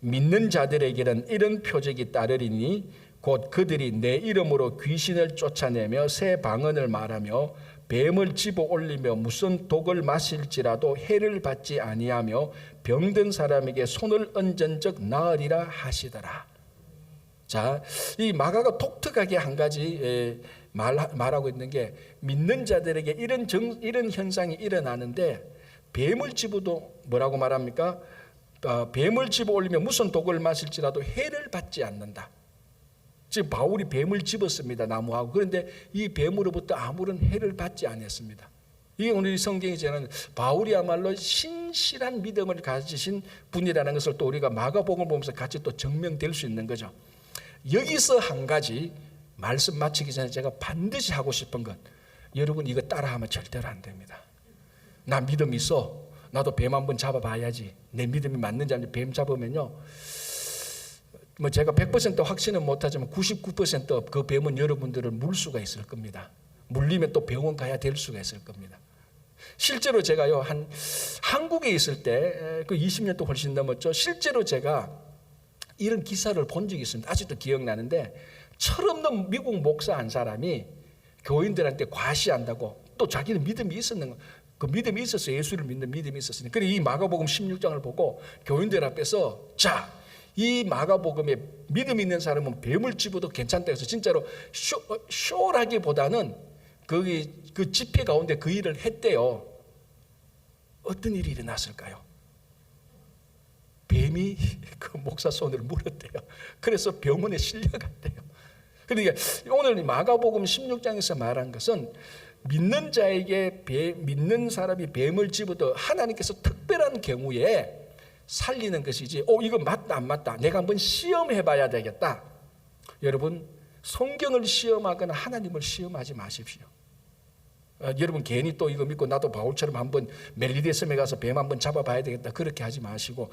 믿는 자들에게는 이런 표적이 따르리니 곧 그들이 내 이름으로 귀신을 쫓아내며 새 방언을 말하며 뱀을 집어 올리며 무슨 독을 마실지라도 해를 받지 아니하며 병든 사람에게 손을 얹은즉 나으리라 하시더라. 자, 이 마가가 독특하게 한 가지 말하고 있는 게, 믿는 자들에게 이런 현상이 일어나는데 뱀을 집어도 뭐라고 말합니까? 뱀을 집어 올리며 무슨 독을 마실지라도 해를 받지 않는다. 지금 바울이 뱀을 집었습니다, 나무하고. 그런데 이 뱀으로부터 아무런 해를 받지 않았습니다. 이게 오늘 성경이 저는 바울이야말로 신실한 믿음을 가지신 분이라는 것을 또 우리가 마가복음을 보면서 같이 또 증명될 수 있는 거죠. 여기서 한 가지 말씀 마치기 전에 제가 반드시 하고 싶은 것, 여러분 이거 따라하면 절대로 안 됩니다. 나 믿음 있어, 나도 뱀 한번 잡아봐야지. 내 믿음이 맞는지 아닌지 뱀 잡으면요, 제가 100% 확신은 못하지만 99% 그 뱀은 여러분들을 물 수가 있을 겁니다. 물리면 또 병원 가야 될 수가 있을 겁니다. 실제로 제가요, 한국에 있을 때, 그 20년 또 훨씬 넘었죠. 실제로 제가 이런 기사를 본 적이 있습니다. 아직도 기억나는데, 철없는 미국 목사 한 사람이 교인들한테 과시한다고, 또 자기는 믿음이 있었는 거, 그 믿음이 있었어요. 예수를 믿는 믿음이 있었으니. 그래, 이 마가복음 16장을 보고 교인들 앞에서, 자, 이 마가복음에 믿음 있는 사람은 뱀을 집어도 괜찮다 해서 진짜로 쇼라기보다는 그 집회 가운데 그 일을 했대요. 어떤 일이 일어났을까요? 뱀이 그 목사 손을 물었대요. 그래서 병원에 실려갔대요. 그러니까 오늘 마가복음 16장에서 말한 것은, 믿는 자에게 믿는 사람이 뱀을 집어도 하나님께서 특별한 경우에 살리는 것이지, 이거 맞다 안 맞다, 내가 한번 시험해 봐야 되겠다. 여러분, 성경을 시험하거나 하나님을 시험하지 마십시오. 여러분 괜히 또 이거 믿고 나도 바울처럼 한번 멜리데 섬에 가서 뱀 한번 잡아봐야 되겠다, 그렇게 하지 마시고,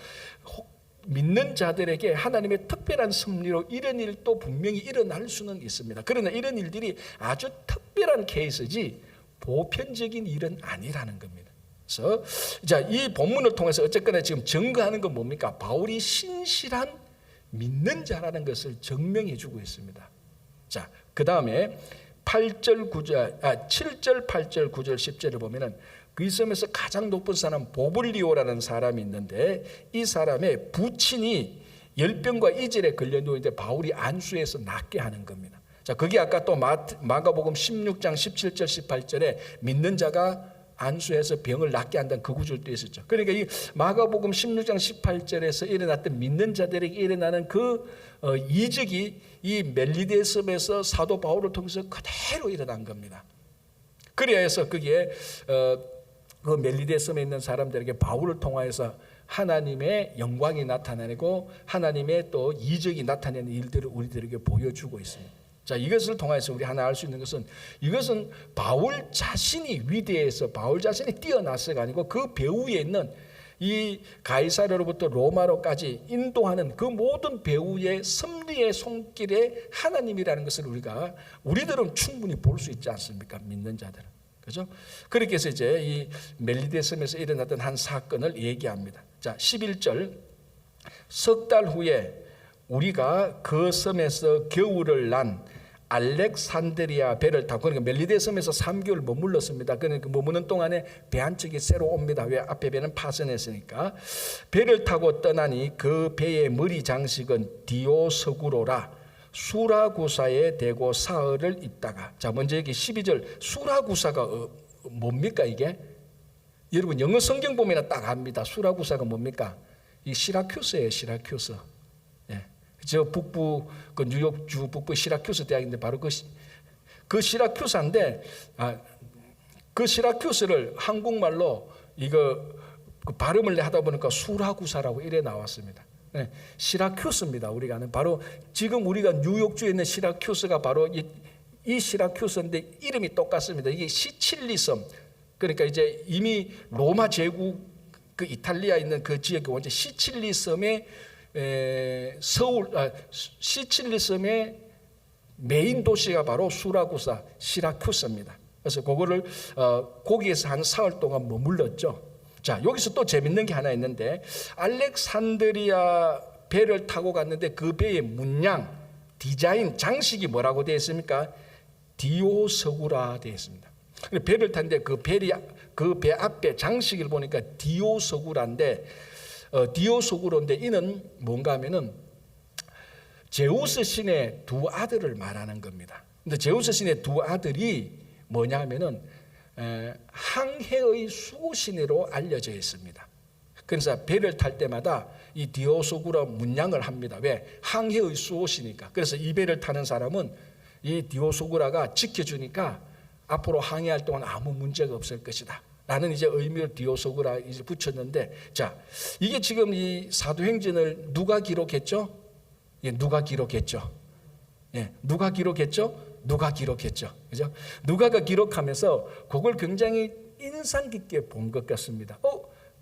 믿는 자들에게 하나님의 특별한 섭리로 이런 일도 분명히 일어날 수는 있습니다. 그러나 이런 일들이 아주 특별한 케이스지 보편적인 일은 아니라는 겁니다. 그래서 자, 이 본문을 통해서 어쨌거나 지금 증거하는 건 뭡니까? 바울이 신실한 믿는 자라는 것을 증명해 주고 있습니다. 자, 그 다음에 7절, 8절, 9절, 10절을 보면은 그 섬에서 가장 높은 사람 보블리오라는 사람이 있는데 이 사람의 부친이 열병과 이질에 걸려 누워있는데 바울이 안수해서 낫게 하는 겁니다. 자, 그게 아까 또 마가복음 16장 17절 18절에 믿는 자가 안수해서 병을 낫게 한다는 그 구절도 있었죠. 그러니까 이 마가복음 16장 18절에서 일어났던 믿는 자들에게 일어나는 그 이적이 이 멜리데 섬에서 사도 바울을 통해서 그대로 일어난 겁니다. 그래야 해서 그게 그 멜리데 섬에 있는 사람들에게 바울을 통하여서 하나님의 영광이 나타나고 하나님의 또 이적이 나타내는 일들을 우리들에게 보여주고 있습니다. 자, 이것을 통해서 우리 하나 알 수 있는 것은 이것은 바울 자신이 위대해서 바울 자신이 뛰어나서가 아니고 그 배후에 있는 이 가이사랴로부터 로마로까지 인도하는 그 모든 배후의 섭리의 손길에 하나님이라는 것을 우리들은 충분히 볼 수 있지 않습니까? 믿는 자들은. 그죠? 그렇게 해서 이제 이 멜리데 섬에서 일어났던 한 사건을 얘기합니다. 자, 11절. 석 달 후에 우리가 그 섬에서 겨울을 난 알렉산드리아 배를 타고, 그러니까 멜리데 섬에서 3개월 머물렀습니다. 그러니까 머무는 동안에 배 한 척이 새로 옵니다. 왜? 앞에 배는 파손했으니까. 배를 타고 떠나니 그 배의 머리 장식은 디오스구로라 수라구사에 대고 사흘을 있다가. 자, 먼저 여기 12절 수라구사가 뭡니까 이게? 여러분 영어 성경 보면 딱 압니다. 수라구사가 뭡니까? 이 시라큐스예요. 시라큐스. 저 북부 그 뉴욕 주 북부 시라큐스 대학인데 바로 그 시라큐스인데 그 시라큐스를 한국말로 이거 그 발음을 하다 보니까 수라구사라고 이래 나왔습니다. 네, 시라큐스입니다. 우리가 아는 바로 지금 우리가 뉴욕주에 있는 시라큐스가 바로 이 시라큐스인데 이름이 똑같습니다. 이게 시칠리 섬, 그러니까 이제 이미 로마 제국 그 이탈리아에 있는 그 지역의 원제 시칠리 섬의 시칠리 섬의 메인 도시가 바로 수라구사 시라큐스입니다. 그래서 그거를 거기에서 한 사흘 동안 머물렀죠. 자, 여기서 또 재밌는 게 하나 있는데 알렉산드리아 배를 타고 갔는데 그 배의 문양, 디자인, 장식이 뭐라고 되어 있습니까? 디오스구라 되어 있습니다. 배를 탔는데 그 배 앞에 장식을 보니까 디오스구라인데 디오스구로인데 이는 뭔가 하면은 제우스 신의 두 아들을 말하는 겁니다. 근데 제우스 신의 두 아들이 뭐냐 하면은 항해의 수호신으로 알려져 있습니다. 그래서 배를 탈 때마다 이 디오스구라 문양을 합니다. 왜? 항해의 수호시니까. 그래서 이 배를 타는 사람은 이 디오스구라가 지켜주니까 앞으로 항해할 동안 아무 문제가 없을 것이다 라는 이제 의미를 디오스구라 이제 붙였는데, 자, 이게 지금 이 사도행전을 누가 기록했죠? 예, 누가 기록했죠? 예, 누가 기록했죠? 누가 기록했죠? 그죠? 누가가 기록하면서 그걸 굉장히 인상 깊게 본 것 같습니다.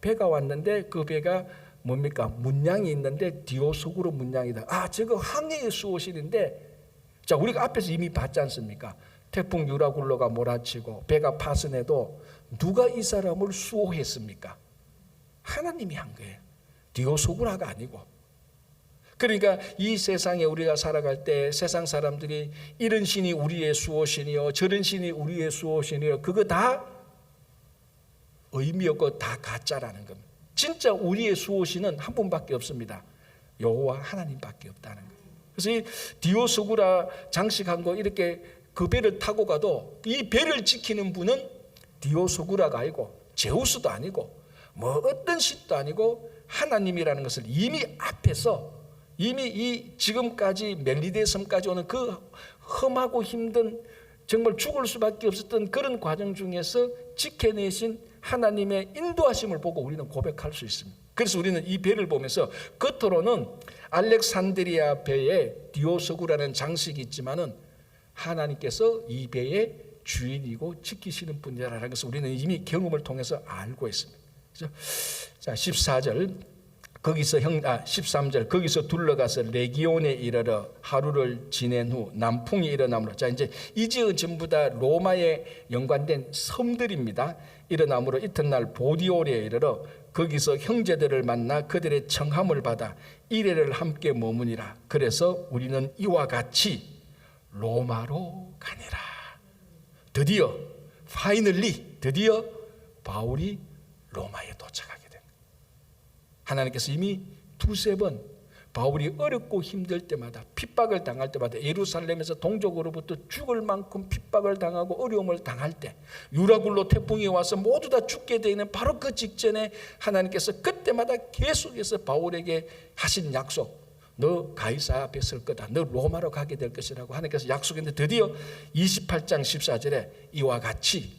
배가 왔는데 그 배가 뭡니까? 문양이 있는데 디오스구로 문양이다. 아, 저거 항해의 수호신인데, 자, 우리가 앞에서 이미 봤지 않습니까? 태풍 유라굴로가 몰아치고 배가 파손해도 누가 이 사람을 수호했습니까? 하나님이 한 거예요. 디오스구라가 아니고. 그러니까 이 세상에 우리가 살아갈 때 세상 사람들이 이런 신이 우리의 수호신이요, 저런 신이 우리의 수호신이요, 그거 다 의미 없고 다 가짜라는 겁니다. 진짜 우리의 수호신은 한 분밖에 없습니다. 여호와 하나님밖에 없다는 거예요. 그래서 이 디오스구라 장식한 거 이렇게 그 배를 타고 가도 이 배를 지키는 분은 디오스구라가 아니고 제우스도 아니고 뭐 어떤 신도 아니고 하나님이라는 것을 이미 앞에서 이미 이 지금까지 멜리데 섬까지 오는 그 험하고 힘든 정말 죽을 수밖에 없었던 그런 과정 중에서 지켜내신 하나님의 인도하심을 보고 우리는 고백할 수 있습니다. 그래서 우리는 이 배를 보면서 겉으로는 알렉산드리아 배에 디오스구라는 장식이 있지만은 하나님께서 이 배의 주인이고 지키시는 분이라는 것을 우리는 이미 경험을 통해서 알고 있습니다. 그렇죠? 자, 14절. 거기서 13절 거기서 둘러가서 레기온에 이르러 하루를 지낸 후 남풍이 일어나므로, 자 이제 이 지역은 전부 다 로마에 연관된 섬들입니다. 일어나므로 이튿날 보디올에 이르러 거기서 형제들을 만나 그들의 청함을 받아 이레를 함께 머무니라. 그래서 우리는 이와 같이 로마로 가니라. 드디어 드디어 바울이 로마에 도착하게 됩니다. 하나님께서 이미 두세 번 바울이 어렵고 힘들 때마다, 핍박을 당할 때마다, 예루살렘에서 동족으로부터 죽을 만큼 핍박을 당하고 어려움을 당할 때, 유라굴로 태풍이 와서 모두 다 죽게 되는 바로 그 직전에 하나님께서 그때마다 계속해서 바울에게 하신 약속, 너 가이사 앞에 설 거다, 너 로마로 가게 될 것이라고 하나님께서 약속했는데, 드디어 28장 14절에 이와 같이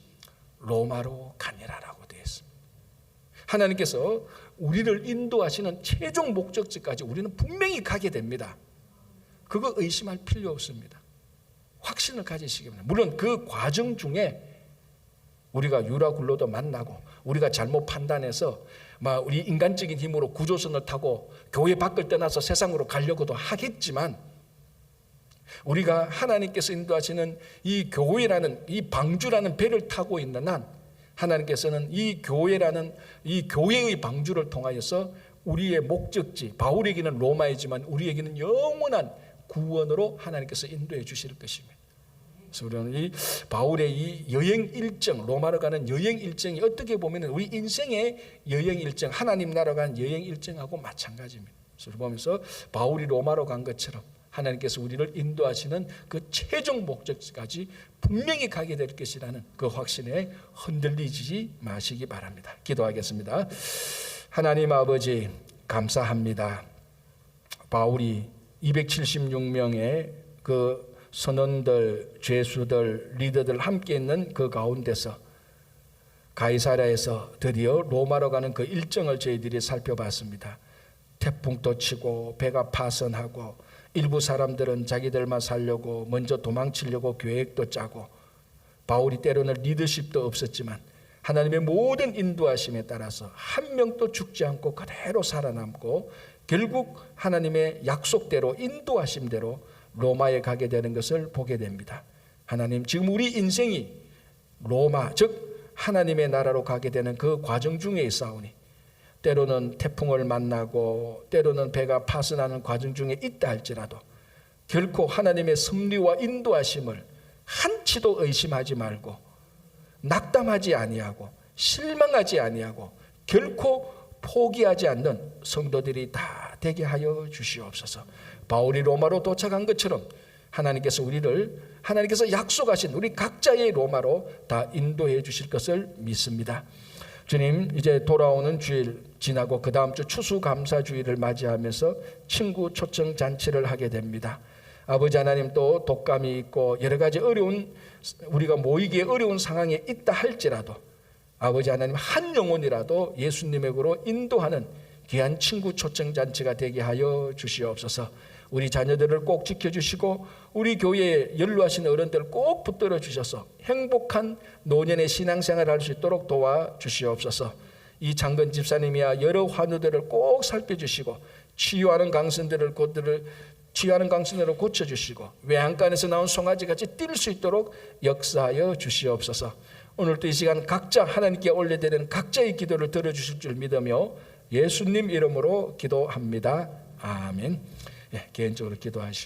로마로 가니라라고 되어 있습니다. 하나님께서 우리를 인도하시는 최종 목적지까지 우리는 분명히 가게 됩니다. 그거 의심할 필요 없습니다. 확신을 가지시기 바랍니다. 물론 그 과정 중에 우리가 유라굴로도 만나고, 우리가 잘못 판단해서 우리 인간적인 힘으로 구조선을 타고 교회 밖을 떠나서 세상으로 가려고도 하겠지만, 우리가 하나님께서 인도하시는 이 교회라는, 이 방주라는 배를 타고 있는 한, 하나님께서는 이 교회라는 이 교회의 방주를 통하여서 우리의 목적지, 바울에게는 로마이지만 우리에게는 영원한 구원으로 하나님께서 인도해 주실 것입니다. 그래서 우리는 이 바울의 이 여행 일정, 로마로 가는 여행 일정이 어떻게 보면 우리 인생의 여행 일정, 하나님 나라 가는 여행 일정하고 마찬가지입니다. 그래서 보면서 바울이 로마로 간 것처럼 하나님께서 우리를 인도하시는 그 최종 목적지까지 분명히 가게 될 것이라는 그 확신에 흔들리지 마시기 바랍니다. 기도하겠습니다. 하나님 아버지, 감사합니다. 바울이 276명의 그 선원들, 죄수들, 리더들 함께 있는 그 가운데서 가이사랴에서 드디어 로마로 가는 그 일정을 저희들이 살펴봤습니다. 태풍도 치고 배가 파선하고, 일부 사람들은 자기들만 살려고 먼저 도망치려고 계획도 짜고, 바울이 때로는 리더십도 없었지만 하나님의 모든 인도하심에 따라서 한 명도 죽지 않고 그대로 살아남고, 결국 하나님의 약속대로, 인도하심대로 로마에 가게 되는 것을 보게 됩니다. 하나님, 지금 우리 인생이 로마, 즉 하나님의 나라로 가게 되는 그 과정 중에 있사오니, 때로는 태풍을 만나고 때로는 배가 파선하는 과정 중에 있다 할지라도 결코 하나님의 섭리와 인도하심을 한치도 의심하지 말고, 낙담하지 아니하고 실망하지 아니하고 결코 포기하지 않는 성도들이 다 되게 하여 주시옵소서. 바울이 로마로 도착한 것처럼 하나님께서 우리를, 하나님께서 약속하신 우리 각자의 로마로 다 인도해 주실 것을 믿습니다. 주님, 이제 돌아오는 주일 지나고 그 다음 주 추수감사주일을 맞이하면서 친구 초청 잔치를 하게 됩니다. 아버지 하나님, 또 독감이 있고 여러 가지 어려운, 우리가 모이기에 어려운 상황에 있다 할지라도 아버지 하나님, 한 영혼이라도 예수님에게로 인도하는 귀한 친구 초청 잔치가 되게 하여 주시옵소서. 우리 자녀들을 꼭 지켜주시고 우리 교회에 연루하신 어른들 꼭 붙들어 주셔서 행복한 노년의 신앙생활을 할 수 있도록 도와주시옵소서. 이 장건 집사님이야 여러 환우들을 꼭 살펴주시고 치유하는 강선들을 고쳐주시고 외양간에서 나온 송아지같이 뛸 수 있도록 역사하여 주시옵소서. 오늘도 이 시간 각자 하나님께 올려드리는 각자의 기도를 들어주실 줄 믿으며 예수님 이름으로 기도합니다. 아멘. 개인적으로 기도하시고